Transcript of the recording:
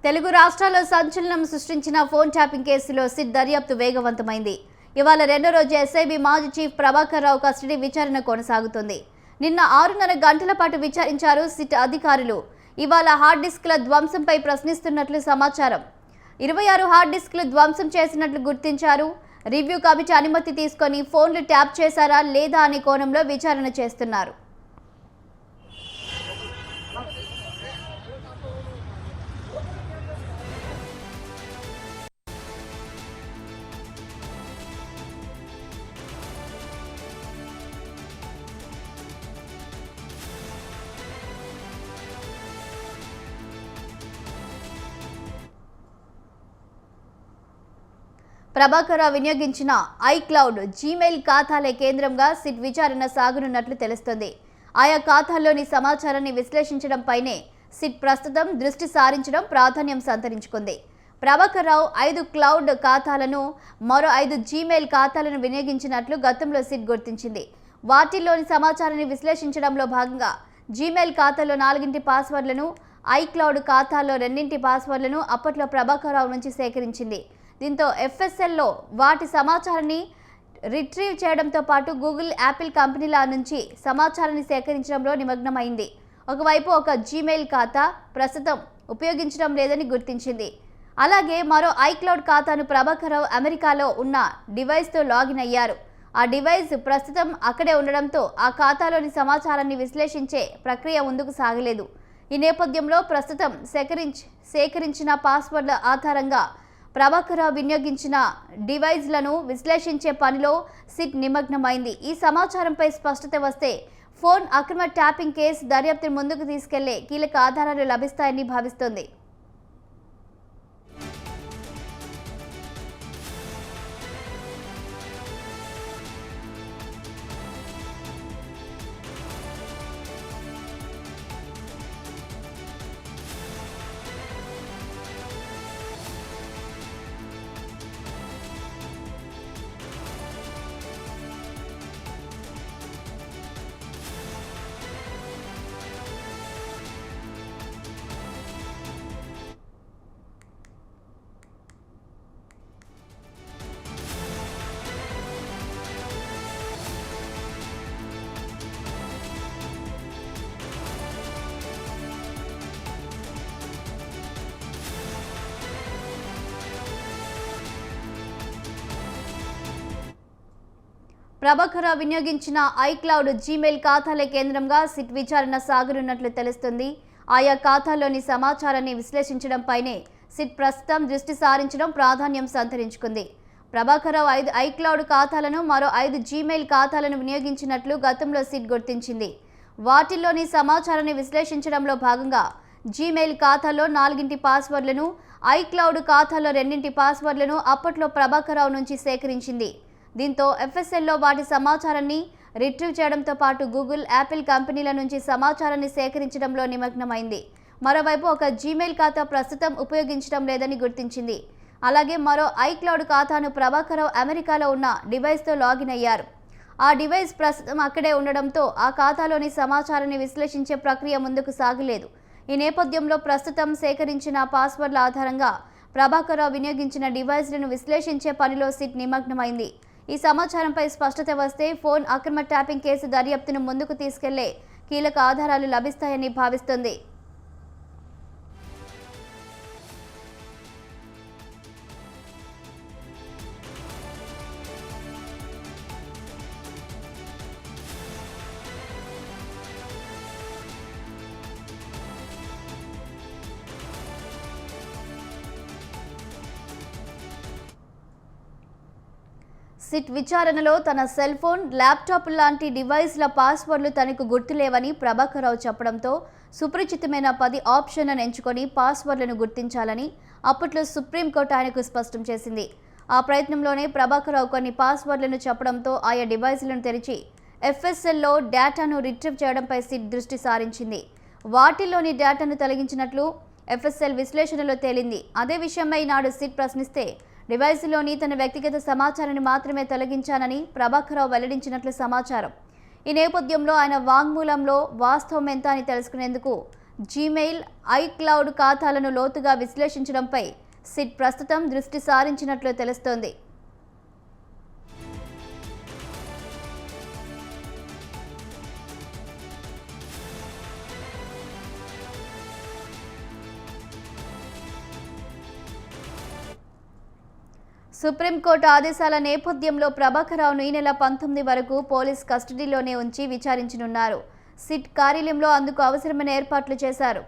తెలుగు రాష్ట్రాల్లో సంచలనం సృష్టించిన ఫోన్ ట్యాపింగ్ కేసులో సిట్ దర్యాప్తు వేగవంతమైంది. ఇవాళ రెండో రోజు ఎస్ఐబి మాజీ చీఫ్ ప్రభాకర్ రావు కస్టడీ విచారణ కొనసాగుతుంది. నిన్న 6.5 గంటల పాటు విచారించారు సిట్ అధికారులు. ఇవాళ హార్డ్ డిస్క్ల ధ్వంసంపై ప్రశ్నిస్తున్నట్లు సమాచారం. 26 హార్డ్ డిస్క్లు ధ్వంసం చేసినట్లు గుర్తించారు. రివ్యూ కమిటీ అనుమతి తీసుకొని ఫోన్లు ట్యాప్ చేశారా లేదా అనే కోణంలో విచారణ చేస్తున్నారు. ప్రభాకర్ రావు వినియోగించిన ఐక్లౌడ్, జీమెయిల్ ఖాతాలే కేంద్రంగా సిట్ విచారణ సాగనున్నట్లు తెలుస్తోంది. ఆయా ఖాతాల్లోని సమాచారాన్ని విశ్లేషించడంపైనే సిట్ ప్రస్తుతం దృష్టి సారించడం ప్రాధాన్యం సంతరించుకుంది. ప్రభాకర్ రావు 5 క్లౌడ్ ఖాతాలను, మరో 5 జీమెయిల్ ఖాతాలను వినియోగించినట్లు గతంలో సిట్ గుర్తించింది. వాటిల్లోని సమాచారాన్ని విశ్లేషించడంలో భాగంగా జీమెయిల్ ఖాతాలో 4 పాస్వర్డ్లను, ఐక్లౌడ్ ఖాతాల్లో 2 పాస్వర్డ్లను అప్పట్లో ప్రభాకర్ రావు నుంచి సేకరించింది. దీంతో ఎఫ్ఎస్ఎల్లో వాటి సమాచారాన్ని రిట్రీవ్ చేయడంతో పాటు గూగుల్, యాపిల్ కంపెనీల నుంచి సమాచారాన్ని సేకరించడంలో నిమగ్నమైంది. ఒకవైపు ఒక జీమెయిల్ ఖాతా ప్రస్తుతం ఉపయోగించడం లేదని గుర్తించింది. అలాగే మరో ఐక్లౌడ్ ఖాతాను ప్రభాకర్ రావు అమెరికాలో ఉన్న డివైస్తో లాగిన్ అయ్యారు. ఆ డివైస్ ప్రస్తుతం అక్కడే ఉండడంతో ఆ ఖాతాలోని సమాచారాన్ని విశ్లేషించే ప్రక్రియ ముందుకు సాగలేదు. ఈ నేపథ్యంలో ప్రస్తుతం సేకరించిన పాస్వర్డ్ల ఆధారంగా ప్రభాకర్ రావు వినియోగించిన డివైజ్లను విశ్లేషించే పనిలో సిట్ నిమగ్నమైంది. ఈ సమాచారంపై స్పష్టత వస్తే ఫోన్ అక్రమ ట్యాపింగ్ కేసు దర్యాప్తును ముందుకు తీసుకెళ్లే కీలక ఆధారాలు లభిస్తాయని భావిస్తోంది. ప్రభాకర్ రావు వినియోగించిన ఐక్లౌడ్, జీమెయిల్ ఖాతాలే కేంద్రంగా సిట్ విచారణ సాగనున్నట్లు తెలుస్తుంది. ఆయా ఖాతాల్లోని సమాచారాన్ని విశ్లేషించడంపైనే సిట్ ప్రస్తుతం దృష్టి సారించడం ప్రాధాన్యం సంతరించుకుంది. ప్రభాకర్ రావు 5 ఐక్లౌడ్ ఖాతాలను, మరో 5 జీమెయిల్ ఖాతాలను వినియోగించినట్లు గతంలో సిట్ గుర్తించింది. వాటిల్లోని సమాచారాన్ని విశ్లేషించడంలో భాగంగా జీమెయిల్ ఖాతాలో 4 పాస్వర్డ్లను, ఐక్లౌడ్ ఖాతాలో 2 పాస్వర్డ్లను అప్పట్లో ప్రభాకర్ రావు నుంచి సేకరించింది. దీంతో ఎఫ్ఎస్ఎల్లో వాటి సమాచారాన్ని రిట్రీవ్ చేయడంతో పాటు గూగుల్, యాపిల్ కంపెనీల నుంచి సమాచారాన్ని సేకరించడంలో నిమగ్నమైంది. మరోవైపు ఒక జీమెయిల్ ఖాతా ప్రస్తుతం ఉపయోగించడం లేదని గుర్తించింది. అలాగే మరో ఐక్లౌడ్ ఖాతాను ప్రభాకర్ రావు అమెరికాలో ఉన్న డివైస్తో లాగిన్ అయ్యారు. ఆ డివైస్ ప్రస్తుతం అక్కడే ఉండడంతో ఆ ఖాతాలోని సమాచారాన్ని విశ్లేషించే ప్రక్రియ ముందుకు సాగలేదు. ఈ నేపథ్యంలో ప్రస్తుతం సేకరించిన పాస్వర్డ్ల ఆధారంగా ప్రభాకర్ రావు వినియోగించిన డివైస్లను విశ్లేషించే పనిలో సిట్ నిమగ్నమైంది. ఈ సమాచారంపై స్పష్టత వస్తే ఫోన్ అక్రమ ట్యాపింగ్ కేసు దర్యాప్తును ముందుకు తీసుకెళ్లే కీలక ఆధారాలు లభిస్తాయని భావిస్తోంది. సిట్ విచారణలో తన సెల్ ఫోన్, ల్యాప్టాప్ లాంటి డివైస్ల పాస్వర్డ్లు తనకు గుర్తులేవని ప్రభాకర్ రావు చెప్పడంతో సుపరిచితమైన 10 ఆప్షన్లను ఎంచుకొని పాస్వర్డ్లను గుర్తించాలని అప్పట్లో సుప్రీంకోర్టు ఆయనకు స్పష్టం చేసింది. ఆ ప్రయత్నంలోనే ప్రభాకర్ రావు కొన్ని పాస్వర్డ్లను చెప్పడంతో ఆయా డివైస్లను తెరిచి ఎఫ్ఎస్ఎల్లో డేటాను రిట్రీవ్ చేయడంపై సిట్ దృష్టి సారించింది. వాటిల్లోని డేటాను తొలగించినట్లు ఎఫ్ఎస్ఎల్ విశ్లేషణలో తేలింది. అదే విషయమై నాడు సిట్ ప్రశ్నిస్తే డివైస్లోని తన వ్యక్తిగత సమాచారాన్ని మాత్రమే తొలగించానని ప్రభాకర్ రావు వెల్లడించినట్లు సమాచారం. ఈ నేపథ్యంలో ఆయన వాంగ్మూలంలో వాస్తవం ఎంత అని తెలుసుకునేందుకు జీమెయిల్, ఐక్లౌడ్ ఖాతాలను లోతుగా విశ్లేషించడంపై సిట్ ప్రస్తుతం దృష్టి సారించినట్లు తెలుస్తోంది. సుప్రీంకోర్టు ఆదేశాల నేపథ్యంలో ప్రభాకరరావును ఈ నెల 19 వరకు పోలీస్ కస్టడీలోనే ఉంచి విచారించనున్నారు. సిట్ కార్యాలయంలో అందుకు అవసరమైన ఏర్పాట్లు చేశారు.